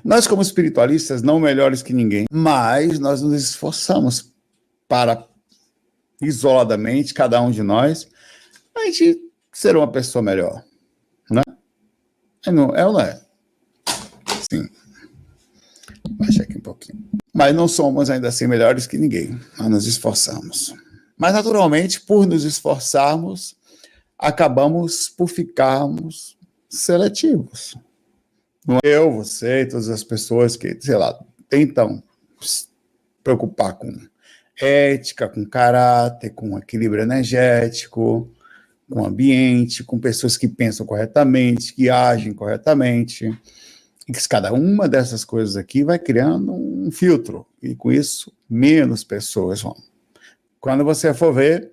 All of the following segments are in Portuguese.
Nós, como espiritualistas, não melhores que ninguém, mas nós nos esforçamos para, isoladamente, cada um de nós, a gente ser uma pessoa melhor, né? É ou não é? Sim. Baixa aqui um pouquinho. Mas não somos ainda assim melhores que ninguém. Nós nos esforçamos. Mas, naturalmente, por nos esforçarmos, acabamos por ficarmos seletivos. Não é eu, você e todas as pessoas que, sei lá, tentam se preocupar com ética, com caráter, com equilíbrio energético, com ambiente, com pessoas que pensam corretamente, que agem corretamente. E que cada uma dessas coisas aqui vai criando um filtro. E com isso, menos pessoas vão. Quando você for ver,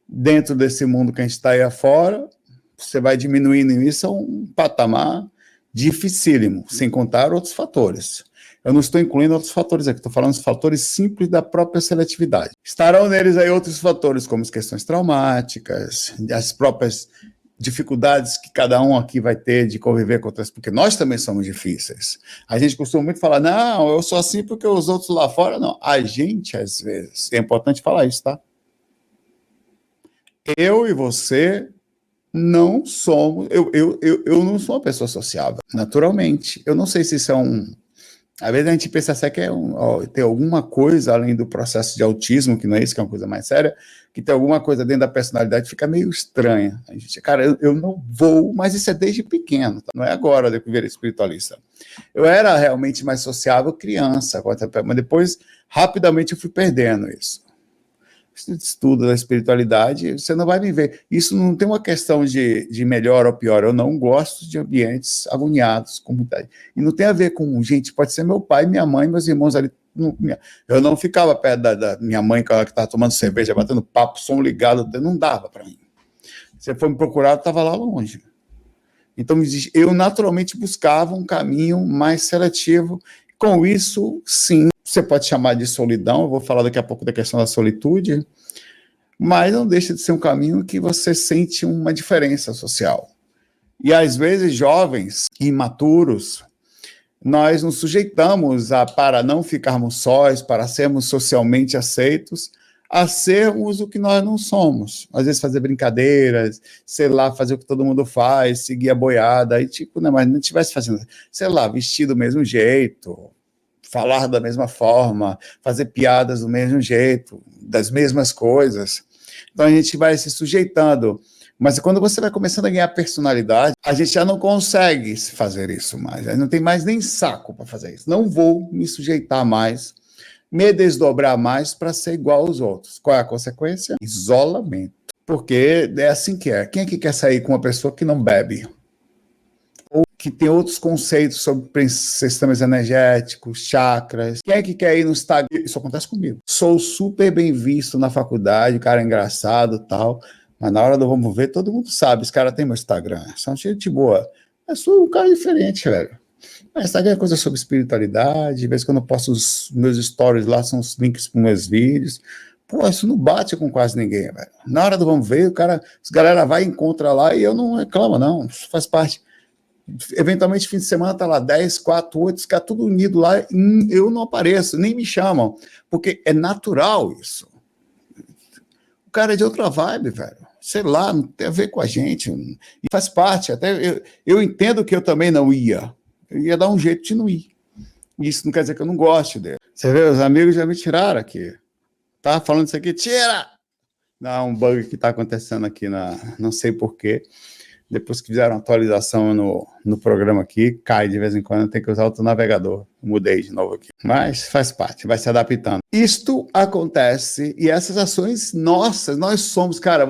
dentro desse mundo que a gente está aí afora, você vai diminuindo isso a um patamar dificílimo, sem contar outros fatores. Eu não estou incluindo outros fatores aqui, estou falando dos fatores simples da própria seletividade. Estarão neles aí outros fatores, como as questões traumáticas, as próprias dificuldades que cada um aqui vai ter de conviver com outras, porque nós também somos difíceis. A gente costuma muito falar, não, eu sou assim porque os outros lá fora, não. A gente, às vezes, é importante falar isso, tá? Eu e você não somos, eu não sou uma pessoa sociável, naturalmente. Eu não sei se isso é às vezes a gente pensa assim que tem alguma coisa além do processo de autismo, que não é isso, que é uma coisa mais séria, que tem alguma coisa dentro da personalidade que fica meio estranha. A gente, cara, eu não vou, mas isso é desde pequeno, tá? Não é agora que eu virei espiritualista. Eu era realmente mais sociável criança, mas depois, rapidamente, eu fui perdendo isso. Estudo da espiritualidade, você não vai me ver. Isso não tem uma questão de melhor ou pior. Eu não gosto de ambientes agoniados, comunidade. E não tem a ver com gente, pode ser meu pai, minha mãe, meus irmãos ali. Eu não ficava perto da minha mãe, que estava tomando cerveja, batendo papo, som ligado, não dava para mim. Você foi me procurar, eu estava lá longe. Então, eu naturalmente buscava um caminho mais seletivo. Com isso, sim, você pode chamar de solidão, eu vou falar daqui a pouco da questão da solitude, mas não deixa de ser um caminho que você sente uma diferença social. E, às vezes, jovens, imaturos, nós nos sujeitamos para não ficarmos sós, para sermos socialmente aceitos, a sermos o que nós não somos. Às vezes fazer brincadeiras, sei lá, fazer o que todo mundo faz, seguir a boiada, aí tipo, né, mas não estivesse fazendo, sei lá, vestir do mesmo jeito, falar da mesma forma, fazer piadas do mesmo jeito, das mesmas coisas. Então a gente vai se sujeitando. Mas quando você vai começando a ganhar personalidade, a gente já não consegue fazer isso mais. Não tem mais nem saco para fazer isso. Não vou me sujeitar mais, me desdobrar mais para ser igual aos outros. Qual é a consequência? Isolamento. Porque é assim que é. Quem é que quer sair com uma pessoa que não bebe? Ou que tem outros conceitos sobre sistemas energéticos, chakras? Quem é que quer ir no Instagram? Isso acontece comigo. Sou super bem visto na faculdade, cara engraçado e tal, mas na hora do vamos ver, todo mundo sabe, esse cara tem meu Instagram, são gente boa. Eu sou um cara diferente, velho. Mas Instagram é coisa sobre espiritualidade, de vez em quando eu posto os meus stories lá, são os links para os meus vídeos. Pô, isso não bate com quase ninguém, velho. Na hora do vamos ver, as galera vai e encontra lá e eu não reclamo, não. Isso faz parte. Eventualmente, fim de semana, tá lá 10, 4, 8, os caras tudo unido lá, e eu não apareço, nem me chamam, porque é natural isso. O cara é de outra vibe, velho. Sei lá, não tem a ver com a gente. E faz parte, até eu entendo que eu também não ia. Eu ia dar um jeito de não ir. Isso não quer dizer que eu não goste dele. Você vê, os amigos já me tiraram aqui. Tá falando isso aqui, tira! Não, um bug que tá acontecendo aqui, não sei porquê. Depois que fizeram a atualização no programa aqui, cai de vez em quando, tem que usar outro navegador. Mudei de novo aqui. Mas faz parte, vai se adaptando. Isto acontece, e essas ações nossas, nós somos, cara,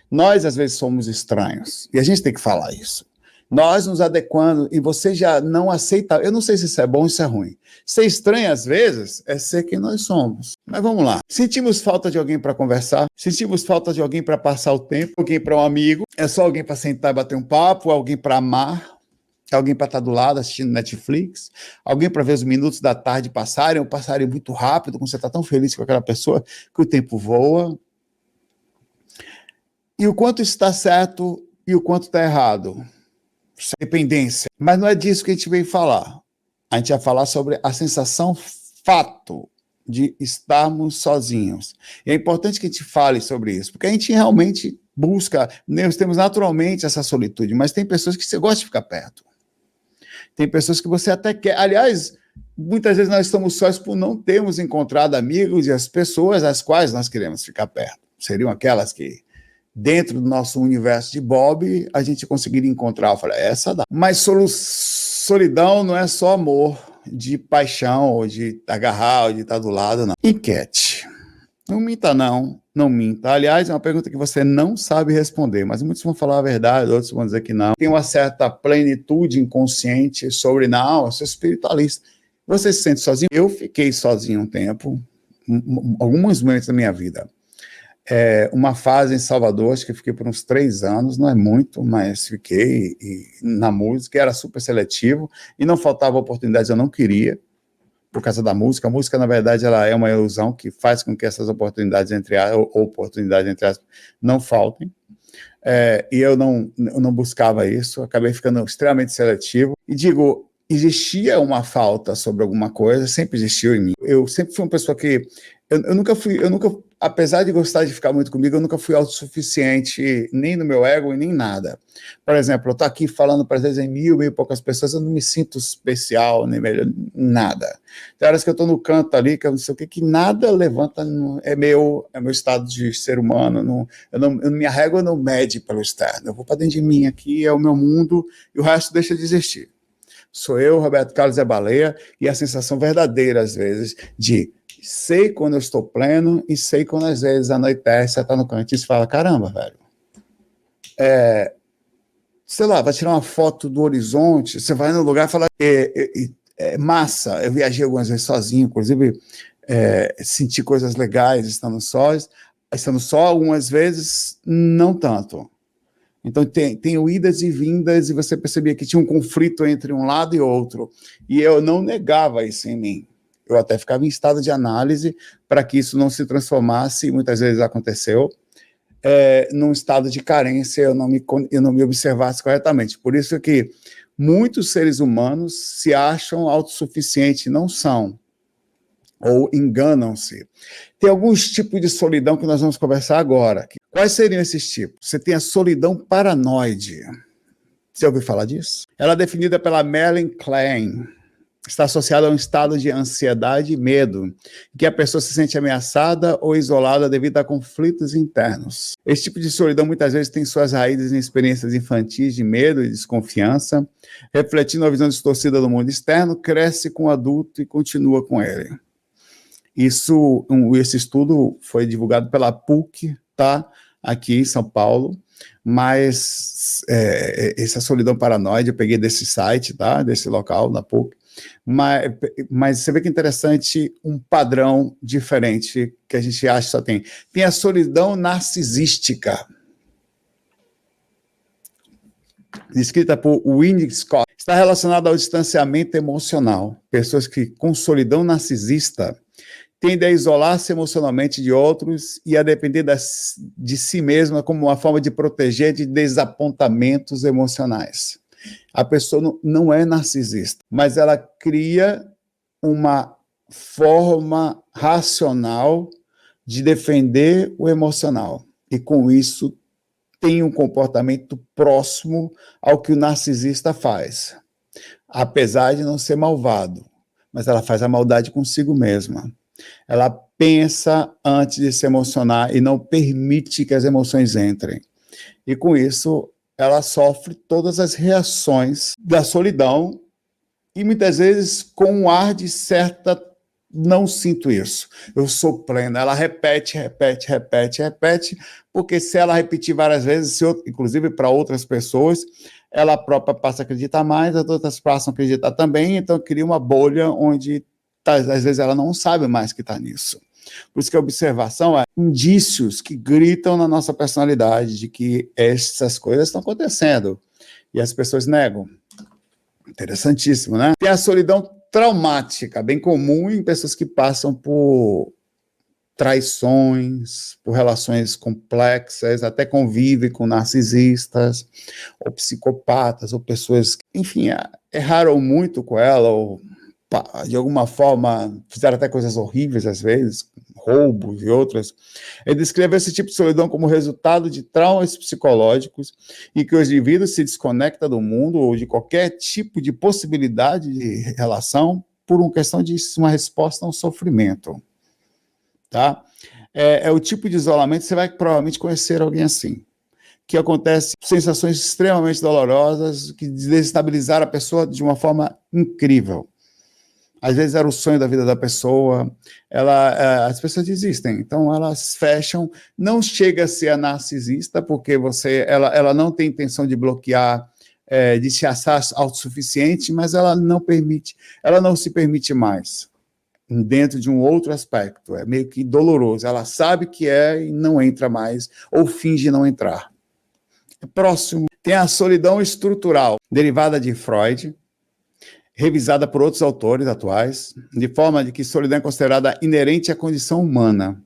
nós às vezes somos estranhos. E a gente tem que falar isso. Nós nos adequando, e você já não aceita, eu não sei se isso é bom ou se é ruim. Ser estranho, às vezes, é ser quem nós somos. Mas vamos lá. Sentimos falta de alguém para conversar? Sentimos falta de alguém para passar o tempo? Alguém para um amigo? É só alguém para sentar e bater um papo? Alguém para amar? Alguém para estar do lado assistindo Netflix? Alguém para ver os minutos da tarde passarem ou passarem muito rápido, quando você está tão feliz com aquela pessoa que o tempo voa? E o quanto está certo e o quanto está errado? Dependência. Mas não é disso que a gente veio falar. a gente vai falar sobre a sensação fato de estarmos sozinhos. E é importante que a gente fale sobre isso, porque a gente realmente busca, nós temos naturalmente essa solitude, mas tem pessoas que você gosta de ficar perto. Tem pessoas que você até quer. Aliás, muitas vezes nós estamos sós por não termos encontrado amigos e as pessoas às quais nós queremos ficar perto. Seriam aquelas que, dentro do nosso universo de Bob, a gente conseguiria encontrar. Eu falei, essa dá. Mas solidão não é só amor de paixão, ou de agarrar, ou de estar do lado, não. Enquete. Não minta, não. Não minta. Aliás, é uma pergunta que você não sabe responder, mas muitos vão falar a verdade, outros vão dizer que não. Tem uma certa plenitude inconsciente sobre, não, eu sou espiritualista. Você se sente sozinho? Eu fiquei sozinho um tempo, alguns momentos da minha vida. Uma fase em Salvador, acho que fiquei por uns 3 anos, não é muito, mas fiquei na música, era super seletivo, e não faltava oportunidades, eu não queria, por causa da música. A música, na verdade, ela é uma ilusão que faz com que essas oportunidades, entre aspas, não faltem. E eu não buscava isso, acabei ficando extremamente seletivo. E digo, existia uma falta sobre alguma coisa, sempre existiu em mim. Eu sempre fui uma pessoa que... Eu nunca, apesar de gostar de ficar muito comigo, eu nunca fui autossuficiente, nem no meu ego e nem nada. Por exemplo, eu estou aqui falando, às vezes, em mil e poucas pessoas, eu não me sinto especial, nem melhor, nada. Tem horas que eu estou no canto ali, que eu não sei o que nada levanta, é meu estado de ser humano, minha régua não mede pelo externo, eu vou para dentro de mim aqui, é o meu mundo, e o resto deixa de existir. Sou eu, Roberto Carlos é Baleia, e a sensação verdadeira, às vezes, de sei quando eu estou pleno e sei quando às vezes anoitece, você está no canto e você fala, caramba, velho, sei lá, vai tirar uma foto do horizonte, você vai no lugar e fala, massa, eu viajei algumas vezes sozinho, inclusive senti coisas legais estando só, algumas vezes não tanto. Então tem idas e vindas e você percebia que tinha um conflito entre um lado e outro, e eu não negava isso em mim. Eu até ficava em estado de análise para que isso não se transformasse, e muitas vezes aconteceu, num estado de carência, eu não me observasse corretamente. Por isso que muitos seres humanos se acham autossuficientes, não são, ou enganam-se. Tem alguns tipos de solidão que nós vamos conversar agora. Quais seriam esses tipos? Você tem a solidão paranoide. Você ouviu falar disso? Ela é definida pela Marilyn Klein. Está associada a um estado de ansiedade e medo, em que a pessoa se sente ameaçada ou isolada devido a conflitos internos. Esse tipo de solidão muitas vezes tem suas raízes em experiências infantis de medo e desconfiança, refletindo a visão distorcida do mundo externo, cresce com o adulto e continua com ele. Esse estudo foi divulgado pela PUC, tá? Aqui em São Paulo, mas essa solidão paranoide eu peguei desse site, tá? Desse local, da PUC. Mas você vê que é interessante um padrão diferente que a gente acha que só tem. Tem a solidão narcisística, descrita por Winnie Scott. Está relacionada ao distanciamento emocional. Pessoas que com solidão narcisista tendem a isolar-se emocionalmente de outros e a depender de si mesma como uma forma de proteger de desapontamentos emocionais. A pessoa não é narcisista, mas ela cria uma forma racional de defender o emocional. E com isso tem um comportamento próximo ao que o narcisista faz. Apesar de não ser malvado, mas ela faz a maldade consigo mesma. Ela pensa antes de se emocionar e não permite que as emoções entrem. E com isso ela sofre todas as reações da solidão e muitas vezes com um ar de certa, não sinto isso, eu sou plena. Ela repete, porque se ela repetir várias vezes, inclusive para outras pessoas, ela própria passa a acreditar mais, as outras passam a acreditar também, então cria uma bolha onde às vezes ela não sabe mais que está nisso. Por isso que a observação é indícios que gritam na nossa personalidade de que essas coisas estão acontecendo e as pessoas negam. Interessantíssimo, né? Tem a solidão traumática, bem comum em pessoas que passam por traições, por relações complexas, até convivem com narcisistas, ou psicopatas, ou pessoas que, enfim, erraram muito com ela, ou de alguma forma, fizeram até coisas horríveis às vezes, roubos e outras. Ele descreveu esse tipo de solidão como resultado de traumas psicológicos e que os indivíduos se desconectam do mundo ou de qualquer tipo de possibilidade de relação por uma questão de uma resposta a um sofrimento. Tá? É o tipo de isolamento, você vai provavelmente conhecer alguém assim, que acontece sensações extremamente dolorosas que desestabilizaram a pessoa de uma forma incrível. Às vezes era o sonho da vida da pessoa, as pessoas desistem, então elas fecham, não chega a ser a narcisista, porque ela não tem intenção de bloquear, de se achar autossuficiente, mas ela não se permite mais, dentro de um outro aspecto, é meio que doloroso, ela sabe que é e não entra mais, ou finge não entrar. Próximo, tem a solidão estrutural, derivada de Freud, revisada por outros autores atuais, de forma de que solidão é considerada inerente à condição humana.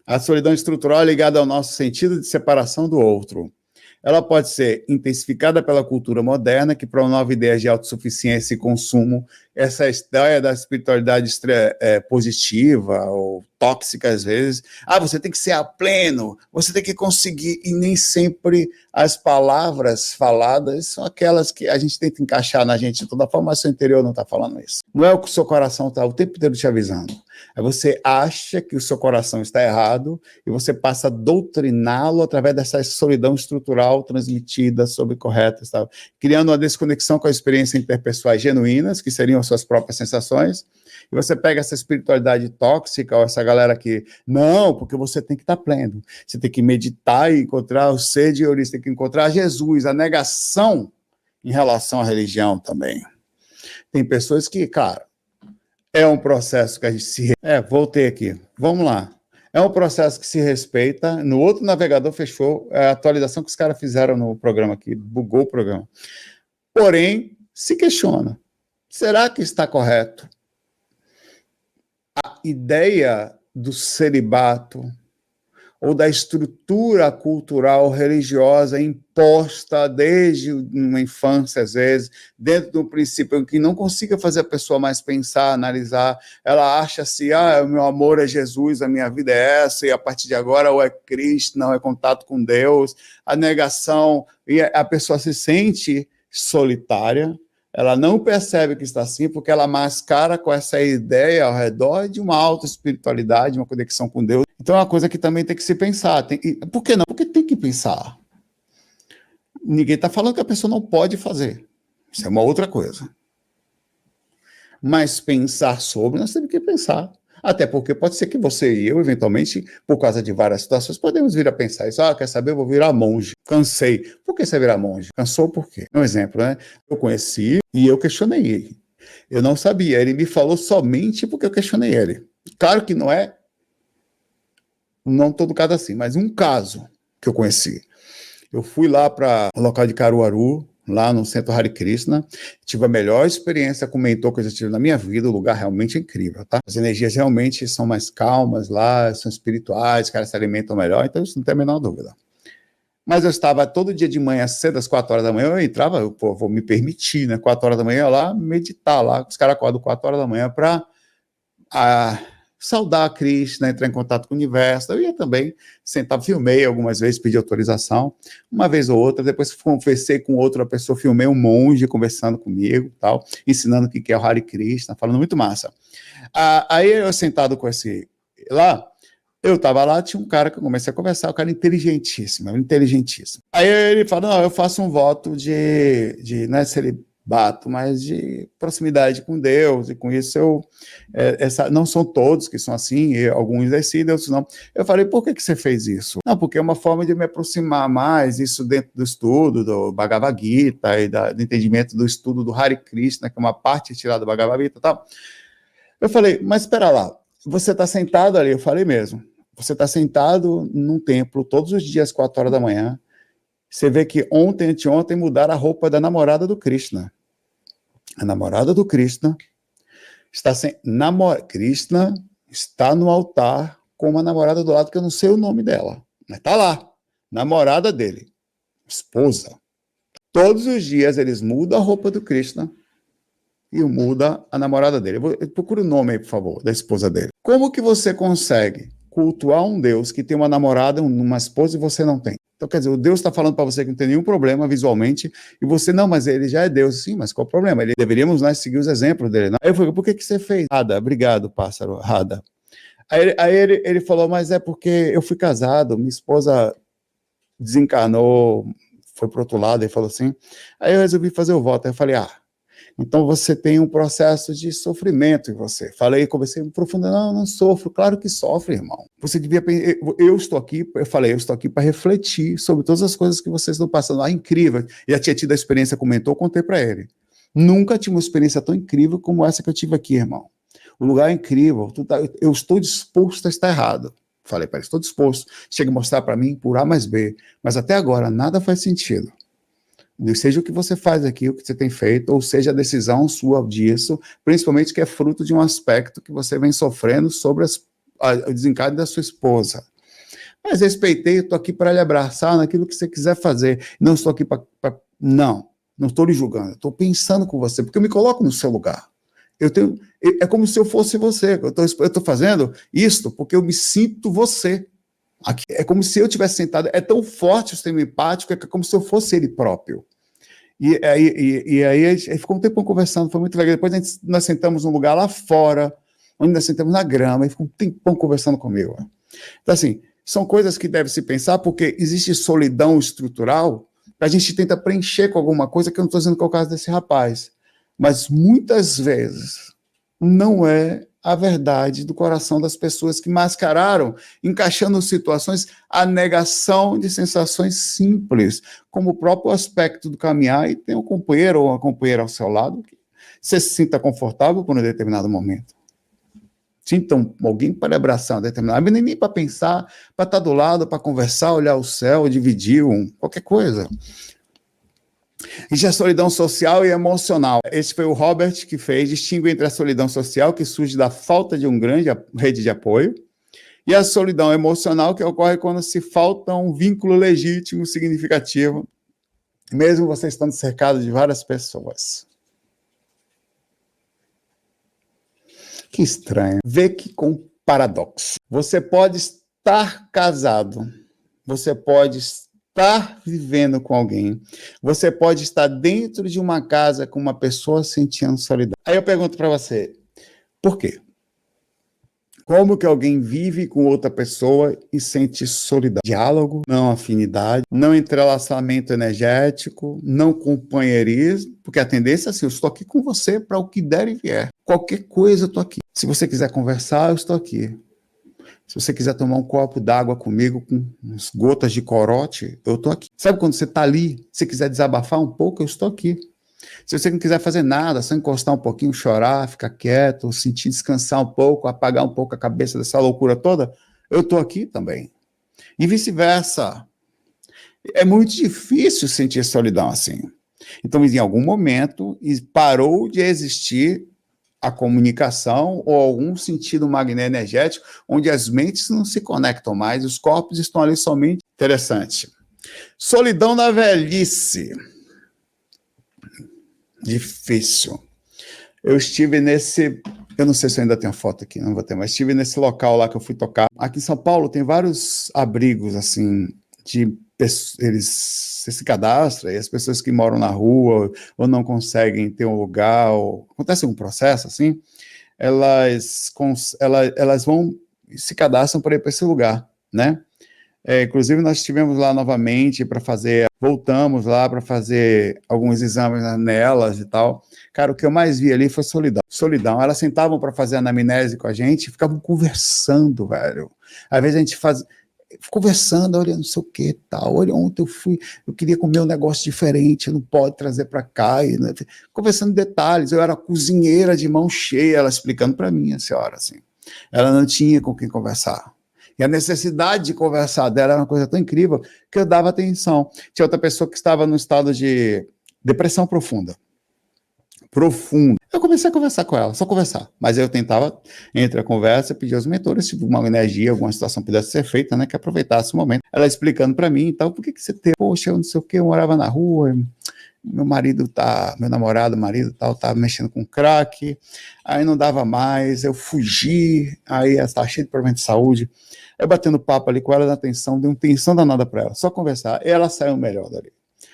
A solidão estrutural é ligada ao nosso sentido de separação do outro. Ela pode ser intensificada pela cultura moderna, que promove ideias de autossuficiência e consumo, essa ideia da espiritualidade positiva ou tóxica às vezes. Você tem que ser a pleno, você tem que conseguir, e nem sempre as palavras faladas são aquelas que a gente tenta encaixar na gente, de toda forma, mas seu interior não está falando isso. Não é o que o seu coração está o tempo inteiro te avisando. Você acha que o seu coração está errado e você passa a doutriná-lo através dessa solidão estrutural transmitida sobre corretas, tá? Criando uma desconexão com a experiência interpessoais genuínas, que seriam as suas próprias sensações, e você pega essa espiritualidade tóxica, ou essa galera que, não, porque você tem que estar pleno, você tem que meditar e encontrar o ser de Oriente, você tem que encontrar Jesus, a negação em relação à religião também. Tem pessoas que, cara, é um processo que a gente se... voltei aqui. Vamos lá. É um processo que se respeita. No outro navegador fechou a atualização que os caras fizeram no programa aqui, bugou o programa. Porém, se questiona. Será que está correto? A ideia do celibato ou da estrutura cultural religiosa imposta desde uma infância, às vezes, dentro de um princípio que não consiga fazer a pessoa mais pensar, analisar, ela acha-se, o meu amor é Jesus, a minha vida é essa, e a partir de agora ou é Cristo, não é contato com Deus, a negação, e a pessoa se sente solitária, ela não percebe que está assim, porque ela mascara com essa ideia ao redor de uma alta espiritualidade, uma conexão com Deus. Então é uma coisa que também tem que se pensar. Por que não? Porque tem que pensar. Ninguém está falando que a pessoa não pode fazer. Isso é uma outra coisa. Mas pensar sobre, nós temos que pensar. Até porque pode ser que você e eu, eventualmente, por causa de várias situações, podemos vir a pensar isso. Quer saber, eu vou virar monge. Cansei. Por que você virar monge? Cansou por quê? Um exemplo, né? Eu conheci e eu questionei ele. Eu não sabia. Ele me falou somente porque eu questionei ele. Claro que não todo caso assim, mas um caso que eu conheci. Eu fui lá para o local de Caruaru, lá no Centro Hare Krishna, tive a melhor experiência com o mentor que eu já tive na minha vida, o lugar realmente é incrível, tá? As energias realmente são mais calmas lá, são espirituais, os caras se alimentam melhor, então isso não tem a menor dúvida. Mas eu estava todo dia de manhã, cedo, às 4 horas da manhã, eu entrava, vou me permitir, né, 4 horas da manhã, lá, meditar lá, os caras acordam 4 horas da manhã para saudar a Krishna, entrar em contato com o universo. Eu ia também sentar, filmei algumas vezes, pedi autorização, uma vez ou outra, depois conversei com outra pessoa, filmei um monge conversando comigo, tal, ensinando o que é o Hare Krishna, falando muito massa. Aí eu sentado com esse lá, eu estava lá, tinha um cara que eu comecei a conversar, um cara inteligentíssimo. Aí ele falou, não, eu faço um voto não é celibato, mas de proximidade com Deus, e com isso não são todos que são assim, alguns decidem, outros não. Eu falei, por que você fez isso? Não, porque é uma forma de me aproximar mais, isso dentro do estudo do Bhagavad Gita, e do entendimento do estudo do Hare Krishna, que é uma parte tirada do Bhagavad Gita e tal. Eu falei, mas espera lá, você está sentado ali, eu falei mesmo, você está sentado num templo todos os dias, 4 horas da manhã, você vê que anteontem mudaram a roupa da namorada do Krishna. A namorada do Krishna Krishna está no altar com uma namorada do lado que eu não sei o nome dela, mas está lá, namorada dele, esposa. Todos os dias eles mudam a roupa do Krishna e muda a namorada dele. Procure o nome aí, por favor, da esposa dele. Como que você consegue cultuar um Deus que tem uma namorada, uma esposa e você não tem? Então, quer dizer, o Deus está falando para você que não tem nenhum problema visualmente, e você, não, mas ele já é Deus. Sim, mas qual o problema? Deveríamos nós seguir os exemplos dele. Não? Aí eu falei, por que você fez? Rada, obrigado, pássaro, Rada. Aí ele falou, mas é porque eu fui casado, minha esposa desencarnou, foi para o outro lado, ele falou assim. Aí eu resolvi fazer o voto. Aí eu falei, então você tem um processo de sofrimento em você. Conversei profundo, não sofro, claro que sofre, irmão. Você devia, eu estou aqui, eu estou aqui para refletir sobre todas as coisas que vocês estão passando. Incrível. E já tinha tido a experiência, comentou, contei para ele. Nunca tive uma experiência tão incrível como essa que eu tive aqui, irmão. O lugar é incrível, eu estou disposto a estar errado. Falei para ele, estou disposto. Chega a mostrar para mim por A mais B, mas até agora nada faz sentido. Seja o que você faz aqui, o que você tem feito, ou seja a decisão sua disso, principalmente que é fruto de um aspecto que você vem sofrendo sobre o desencarne da sua esposa. Mas respeitei, estou aqui para lhe abraçar naquilo que você quiser fazer. Não estou aqui para... Não estou lhe julgando, estou pensando com você, porque eu me coloco no seu lugar. É como se eu fosse você, eu estou fazendo isto porque eu me sinto você. Aqui. É como se eu tivesse sentado, é tão forte o sistema empático, é como se eu fosse ele próprio. E aí a gente ficou um tempo conversando, foi muito legal. Depois nós sentamos num lugar lá fora, onde nós sentamos na grama, e ficou um tempão conversando comigo. Então, assim, são coisas que devem se pensar, porque existe solidão estrutural, que a gente tenta preencher com alguma coisa, que eu não estou dizendo que é o caso desse rapaz. Mas muitas vezes não é a verdade do coração das pessoas que mascararam, encaixando situações, a negação de sensações simples, como o próprio aspecto do caminhar e tem um companheiro ou uma companheira ao seu lado que você se sinta confortável por um determinado momento. Sintam alguém para abraçar um determinado momento, nem para pensar, para estar do lado, para conversar, olhar o céu, dividir qualquer coisa. Existe a solidão social e emocional. Esse foi o Robert que fez, distingue entre a solidão social, que surge da falta de uma grande rede de apoio, e a solidão emocional, que ocorre quando se falta um vínculo legítimo, significativo, mesmo você estando cercado de várias pessoas. Que estranho. Vê que com paradoxo. Você pode estar casado, você pode estar vivendo com alguém, você pode estar dentro de uma casa com uma pessoa sentindo solidão. Aí eu pergunto para você, por quê? Como que alguém vive com outra pessoa e sente solidão? Diálogo, não afinidade, não entrelaçamento energético, não companheirismo, porque a tendência é assim, eu estou aqui com você para o que der e vier. Qualquer coisa eu estou aqui. Se você quiser conversar, eu estou aqui. Se você quiser tomar um copo d'água comigo com umas gotas de corote, eu estou aqui. Sabe quando você está ali, se quiser desabafar um pouco, eu estou aqui. Se você não quiser fazer nada, só encostar um pouquinho, chorar, ficar quieto, sentir descansar um pouco, apagar um pouco a cabeça dessa loucura toda, eu estou aqui também. E vice-versa. É muito difícil sentir solidão assim. Então, em algum momento, parou de existir a comunicação ou algum sentido magnético onde as mentes não se conectam mais, os corpos estão ali somente. Interessante. Solidão na velhice. Difícil. Eu estive eu não sei se eu ainda tenho foto aqui, não vou ter, mas estive nesse local lá que eu fui tocar. Aqui em São Paulo tem vários abrigos, assim, você se cadastra e as pessoas que moram na rua ou não conseguem ter um lugar, ou acontece um processo assim, elas vão se cadastram para ir para esse lugar, né? Inclusive nós estivemos lá novamente voltamos lá para fazer alguns exames nelas e tal. Cara, o que eu mais vi ali foi solidão. Elas sentavam para fazer anamnese com a gente e ficavam conversando, velho. Às vezes a gente conversando, olha, não sei o que, tal. Olha, ontem eu queria comer um negócio diferente, não pode trazer para cá. Né? Conversando detalhes, eu era cozinheira de mão cheia, ela explicando para mim, a senhora, assim. Ela não tinha com quem conversar. E a necessidade de conversar dela era uma coisa tão incrível que eu dava atenção. Tinha outra pessoa que estava num estado de depressão profunda. Eu comecei a conversar com ela, só conversar. Mas eu tentava, entre a conversa, pedir aos mentores se uma energia, alguma situação pudesse ser feita, né, que aproveitasse o momento. Ela explicando para mim, então, por que você teve? Poxa, eu não sei o que, eu morava na rua, meu namorado, marido tal, tá mexendo com crack, aí não dava mais, eu fugi, aí ela tá cheia de problema de saúde, eu batendo papo ali com ela, na atenção, dei uma tensão danada para ela, só conversar, e ela saiu melhor dali.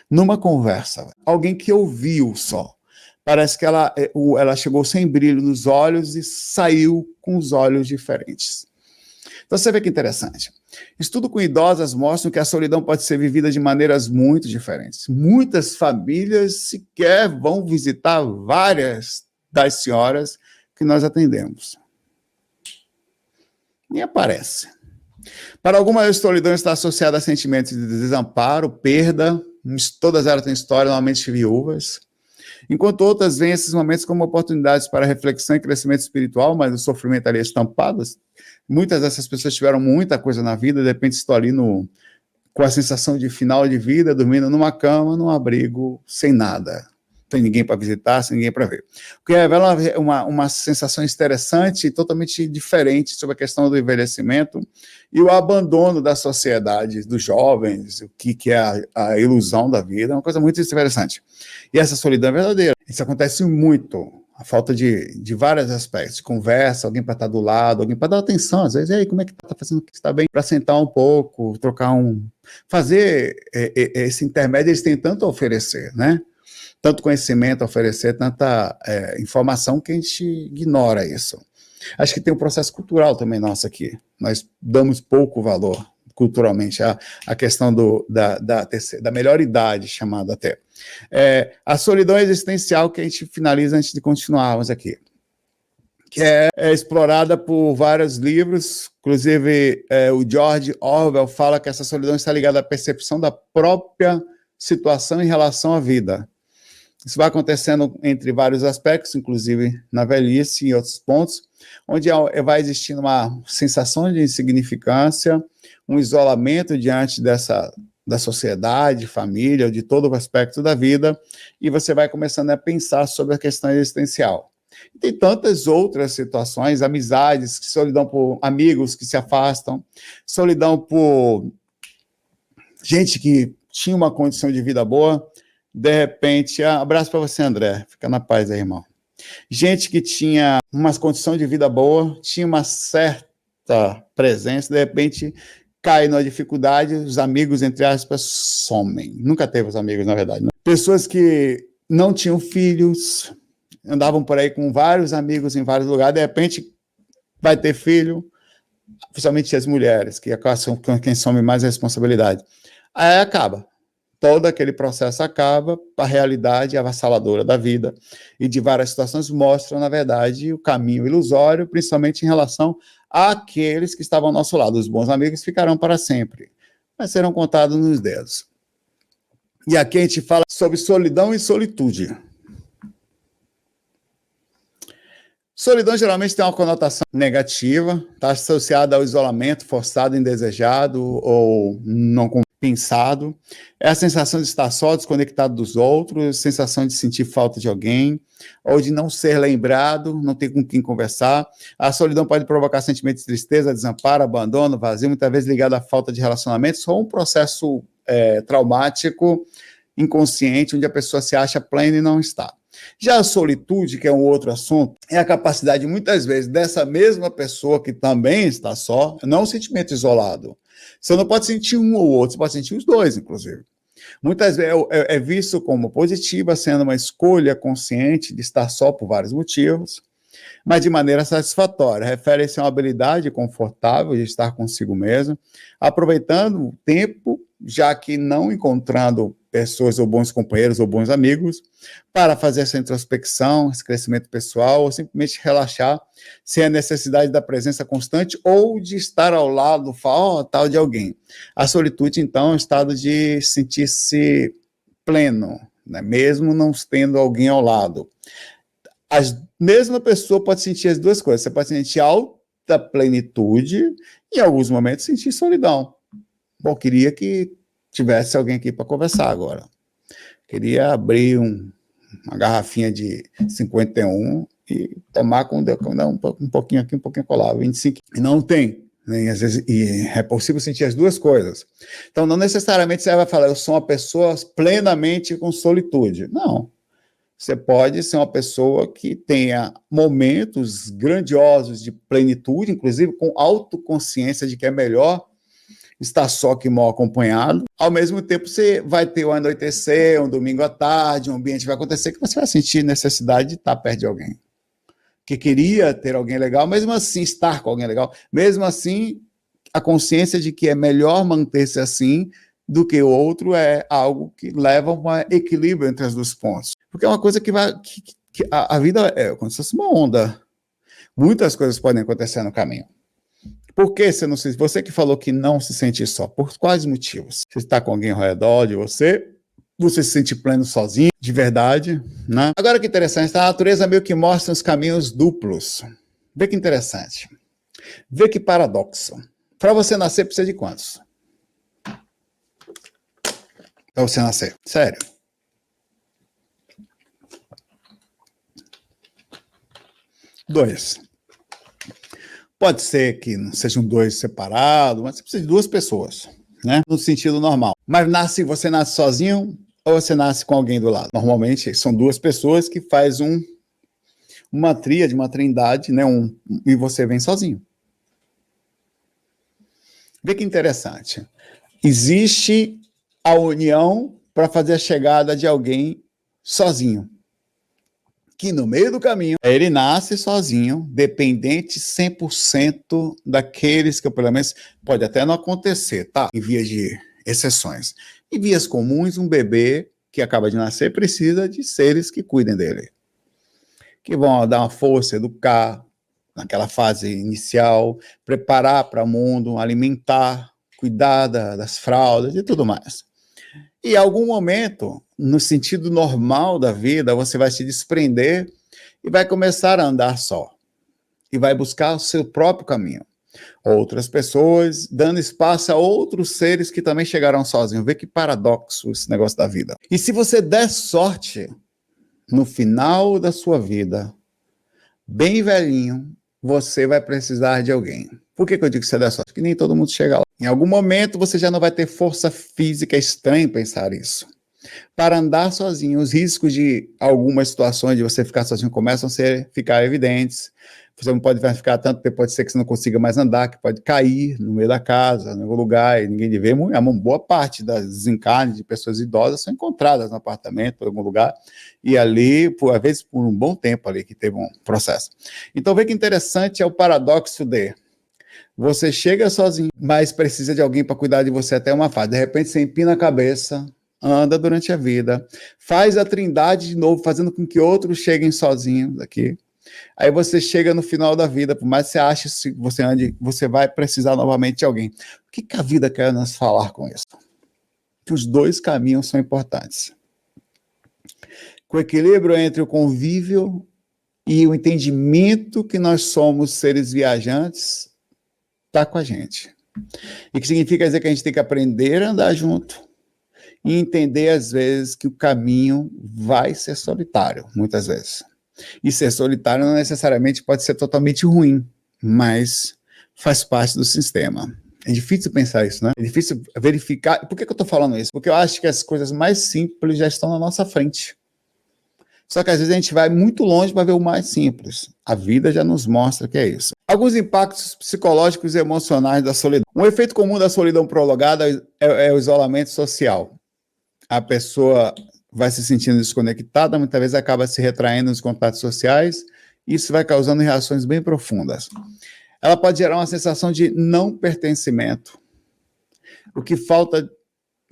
Numa conversa, alguém que ouviu só. Parece que ela chegou sem brilho nos olhos e saiu com os olhos diferentes. Então você vê que interessante. Estudo com idosas mostram que a solidão pode ser vivida de maneiras muito diferentes. Muitas famílias sequer vão visitar várias das senhoras que nós atendemos. Nem aparece. Para algumas, a solidão está associada a sentimentos de desamparo, perda, todas elas têm história, normalmente viúvas, enquanto outras veem esses momentos como oportunidades para reflexão e crescimento espiritual, mas o sofrimento ali é estampado. Muitas dessas pessoas tiveram muita coisa na vida, de repente estão ali com a sensação de final de vida, dormindo numa cama, num abrigo, sem nada. Sem ninguém para visitar, sem ninguém para ver. O que revela uma sensação interessante e totalmente diferente sobre a questão do envelhecimento e o abandono da sociedade, dos jovens, o que é a ilusão da vida, é uma coisa muito interessante. E essa solidão é verdadeira. Isso acontece muito, a falta de vários aspectos, conversa, alguém para estar do lado, alguém para dar atenção, às vezes, e aí, como é que está fazendo, que está bem, para sentar um pouco, fazer esse intermédio, eles têm tanto a oferecer, né? Tanto conhecimento a oferecer, tanta informação que a gente ignora isso. Acho que tem um processo cultural também nosso aqui. Nós damos pouco valor culturalmente à questão da melhor idade, chamada até. A solidão existencial que a gente finaliza antes de continuarmos aqui, que é explorada por vários livros, inclusive o George Orwell fala que essa solidão está ligada à percepção da própria situação em relação à vida. Isso vai acontecendo entre vários aspectos, inclusive na velhice e em outros pontos, onde vai existindo uma sensação de insignificância, um isolamento diante da sociedade, família, de todo o aspecto da vida, e você vai começando a pensar sobre a questão existencial. E tem tantas outras situações, amizades, solidão por amigos que se afastam, solidão por gente que tinha uma condição de vida boa, de repente, abraço para você, André, fica na paz aí, irmão. Gente que tinha uma condição de vida boa, tinha uma certa presença, de repente cai numa dificuldade, os amigos, entre aspas, somem. Nunca teve os amigos, na verdade. Né? Pessoas que não tinham filhos, andavam por aí com vários amigos em vários lugares, de repente vai ter filho, principalmente as mulheres, que são quem some mais a responsabilidade. Aí acaba. Todo aquele processo acaba, a realidade avassaladora da vida e de várias situações mostram, na verdade, o caminho ilusório, principalmente em relação àqueles que estavam ao nosso lado. Os bons amigos ficarão para sempre, mas serão contados nos dedos. E aqui a gente fala sobre solidão e solitude. Solidão geralmente tem uma conotação negativa, está associada ao isolamento forçado, indesejado ou não pensado, é a sensação de estar só, desconectado dos outros, sensação de sentir falta de alguém, ou de não ser lembrado, não ter com quem conversar. A solidão pode provocar sentimentos de tristeza, desamparo, abandono, vazio, muitas vezes ligado à falta de relacionamentos, ou um processo traumático, inconsciente, onde a pessoa se acha plena e não está. Já a solitude, que é um outro assunto, é a capacidade, muitas vezes, dessa mesma pessoa que também está só, não um sentimento isolado. Você não pode sentir um ou outro, você pode sentir os dois, inclusive. Muitas vezes é visto como positiva, sendo uma escolha consciente de estar só por vários motivos, mas de maneira satisfatória. Refere-se a uma habilidade confortável de estar consigo mesmo, aproveitando o tempo, já que não encontrando pessoas ou bons companheiros ou bons amigos, para fazer essa introspecção, esse crescimento pessoal, ou simplesmente relaxar, sem a necessidade da presença constante ou de estar ao lado, tal de alguém. A solitude, então, é um estado de sentir-se pleno, né? Mesmo não tendo alguém ao lado. A mesma pessoa pode sentir as duas coisas. Você pode sentir alta plenitude e, em alguns momentos, sentir solidão. Bom, queria que tivesse alguém aqui para conversar agora. Queria abrir uma garrafinha de 51 e tomar com um pouquinho aqui, um pouquinho colar, 25. E não tem. né? E, às vezes, e é possível sentir as duas coisas. Então, não necessariamente você vai falar, eu sou uma pessoa plenamente com solitude. Não. Você pode ser uma pessoa que tenha momentos grandiosos de plenitude, inclusive com autoconsciência de que é melhor estar só que mal acompanhado. Ao mesmo tempo, você vai ter um anoitecer, um domingo à tarde, um ambiente vai acontecer que você vai sentir necessidade de estar perto de alguém. Que queria ter alguém legal, mesmo assim estar com alguém legal, mesmo assim a consciência de que é melhor manter-se assim do que o outro é algo que leva a um equilíbrio entre os dois pontos. Porque é uma coisa que vai... que a vida é como se fosse uma onda. Muitas coisas podem acontecer no caminho. Por que você não se... Você que falou que não se sente só, por quais motivos? Você está com alguém ao redor de você? Você se sente pleno sozinho, de verdade, né? Agora que interessante, a natureza meio que mostra os caminhos duplos. Vê que interessante. Vê que paradoxo. Para você nascer, precisa de quantos? Para você nascer. Sério. Dois. Pode ser que não sejam dois separados, mas você precisa de duas pessoas, né? No sentido normal. Mas você nasce sozinho ou você nasce com alguém do lado? Normalmente são duas pessoas que fazem uma tríade, uma trindade, né? E você vem sozinho. Vê que interessante. Existe a união para fazer a chegada de alguém sozinho. Que no meio do caminho, ele nasce sozinho, dependente 100% daqueles que, pelo menos, pode até não acontecer, tá? Em vias de exceções. Em vias comuns, um bebê que acaba de nascer precisa de seres que cuidem dele. Que vão dar uma força, educar, naquela fase inicial, preparar para o mundo, alimentar, cuidar das fraldas e tudo mais. E em algum momento, no sentido normal da vida, você vai se desprender e vai começar a andar só. E vai buscar o seu próprio caminho. Outras pessoas dando espaço a outros seres que também chegarão sozinhos. Vê que paradoxo esse negócio da vida. E se você der sorte, no final da sua vida, bem velhinho, você vai precisar de alguém. Por que eu digo que você der sorte? Porque nem todo mundo chega lá. Em algum momento você já não vai ter força física, é estranho pensar isso. Para andar sozinho, os riscos de algumas situações de você ficar sozinho começam a ficar evidentes. Você não pode ficar tanto tempo, pode ser que você não consiga mais andar, que pode cair no meio da casa, em algum lugar, e ninguém vê. Uma boa parte das desencarnes de pessoas idosas são encontradas no apartamento, em algum lugar, e ali, às vezes, por um bom tempo ali, que teve um processo. Então, vê que interessante é o paradoxo de você chega sozinho, mas precisa de alguém para cuidar de você até uma fase. De repente, você empina a cabeça, anda durante a vida, faz a trindade de novo, fazendo com que outros cheguem sozinhos aqui. Aí você chega no final da vida, por mais que você ache que você ande, você vai precisar novamente de alguém. O que a vida quer nos falar com isso? Que os dois caminhos são importantes. Com o equilíbrio entre o convívio e o entendimento que nós somos seres viajantes, está com a gente. E que significa dizer que a gente tem que aprender a andar junto e entender, às vezes, que o caminho vai ser solitário, muitas vezes. E ser solitário não necessariamente pode ser totalmente ruim, mas faz parte do sistema. É difícil pensar isso, né? É difícil verificar. Por que eu estou falando isso? Porque eu acho que as coisas mais simples já estão na nossa frente. Só que às vezes a gente vai muito longe para ver o mais simples. A vida já nos mostra que é isso. Alguns impactos psicológicos e emocionais da solidão. Um efeito comum da solidão prolongada é o isolamento social. A pessoa vai se sentindo desconectada, muitas vezes acaba se retraindo nos contatos sociais, e isso vai causando reações bem profundas. Ela pode gerar uma sensação de não pertencimento. O que falta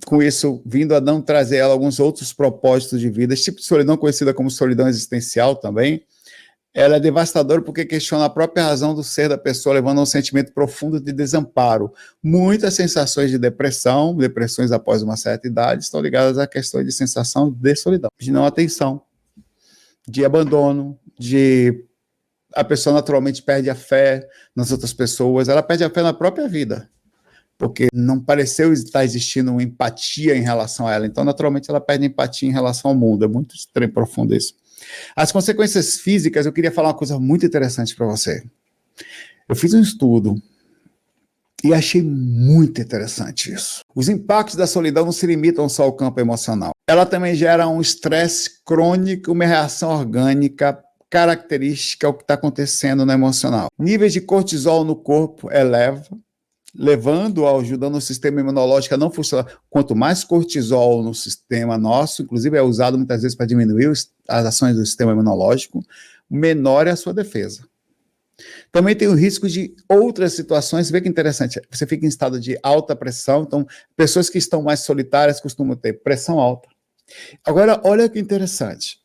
com isso, vindo a não trazer ela alguns outros propósitos de vida. Esse tipo de solidão, conhecida como solidão existencial também, ela é devastadora porque questiona a própria razão do ser da pessoa, levando a um sentimento profundo de desamparo. Muitas sensações de depressão, depressões após uma certa idade, estão ligadas à questão de sensação de solidão, de não atenção, de abandono, de a pessoa naturalmente perde a fé nas outras pessoas, ela perde a fé na própria vida, porque não pareceu estar existindo uma empatia em relação a ela, então naturalmente ela perde empatia em relação ao mundo. É muito estranho, profundo isso. As consequências físicas, eu queria falar uma coisa muito interessante para você. Eu fiz um estudo E achei muito interessante isso. Os impactos da solidão não se limitam só ao campo emocional. Ela também gera um estresse crônico, uma reação orgânica característica ao que está acontecendo no emocional. Níveis de cortisol no corpo eleva, ajudando o sistema imunológico a não funcionar. Quanto mais cortisol no sistema nosso, inclusive é usado muitas vezes para diminuir as ações do sistema imunológico, menor é a sua defesa. Também tem o risco de outras situações, vê que interessante, você fica em estado de alta pressão, então pessoas que estão mais solitárias costumam ter pressão alta. Agora, olha que interessante,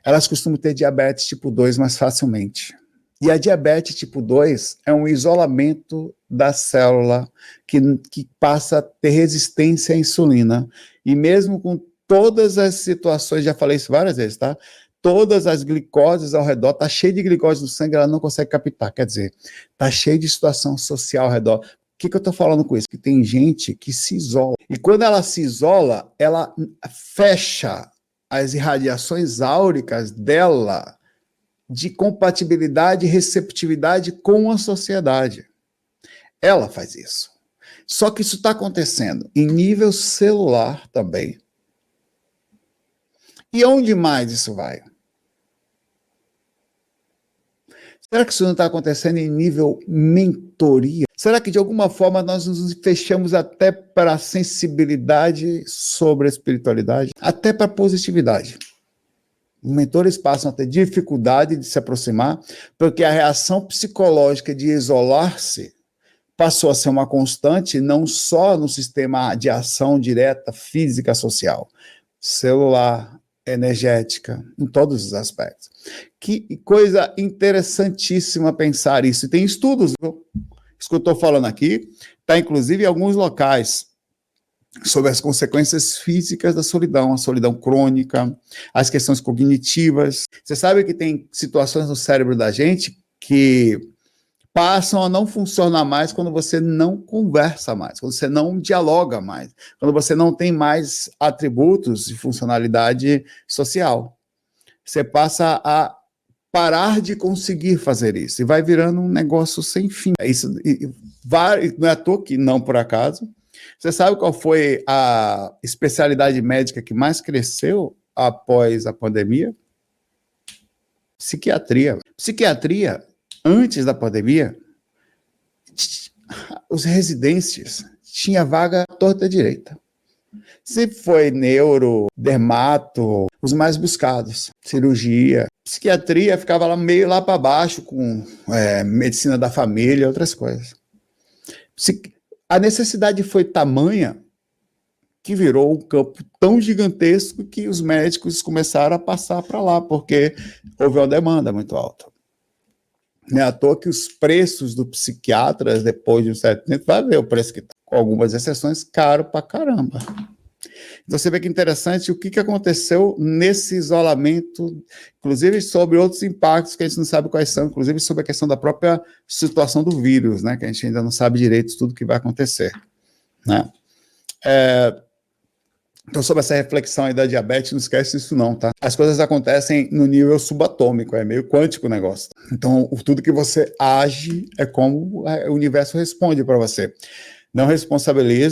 elas costumam ter diabetes tipo 2 mais facilmente. E a diabetes tipo 2 é um isolamento da célula que passa a ter resistência à insulina. E mesmo com todas as situações, já falei isso várias vezes, tá? Todas as glicoses ao redor, tá cheio de glicose no sangue, ela não consegue captar, quer dizer, tá cheio de situação social ao redor. O que eu estou falando com isso? Que tem gente que se isola. E quando ela se isola, ela fecha as irradiações áuricas dela de compatibilidade e receptividade com a sociedade. Ela faz isso. Só que isso está acontecendo em nível celular também. E onde mais isso vai? Será que isso não está acontecendo em nível mentoria? Será que de alguma forma nós nos fechamos até para a sensibilidade sobre a espiritualidade? Até para a positividade? Os mentores passam a ter dificuldade de se aproximar, porque a reação psicológica de isolar-se passou a ser uma constante, não só no sistema de ação direta, física, social, celular, energética, em todos os aspectos. Que coisa interessantíssima pensar isso. E tem estudos, viu? Isso que eu estou falando aqui, está inclusive em alguns locais, sobre as consequências físicas da solidão, a solidão crônica, as questões cognitivas. Você sabe que tem situações no cérebro da gente que passam a não funcionar mais quando você não conversa mais, quando você não dialoga mais, quando você não tem mais atributos de funcionalidade social. Você passa a parar de conseguir fazer isso e vai virando um negócio sem fim. Isso não é à toa que, não por acaso, você sabe qual foi a especialidade médica que mais cresceu após a pandemia? Psiquiatria. Psiquiatria, antes da pandemia, os residentes tinham vaga torta direita. Se foi neuro, dermato, os mais buscados, cirurgia, psiquiatria ficava lá meio lá para baixo com medicina da família e outras coisas. A necessidade foi tamanha que virou um campo tão gigantesco que os médicos começaram a passar para lá, porque houve uma demanda muito alta. Não é à toa que os preços dos psiquiatras, depois de um certo tempo, vai ver o preço que está, com algumas exceções, caro para caramba. Então você vê que interessante o que aconteceu nesse isolamento, inclusive sobre outros impactos que a gente não sabe quais são, inclusive sobre a questão da própria situação do vírus, né, que a gente ainda não sabe direito tudo que vai acontecer, né? Então, sobre essa reflexão aí da diabetes, não esquece isso não, tá? As coisas acontecem no nível subatômico, é meio quântico o negócio. Então, tudo que você age é como o universo responde para você. Não responsabilize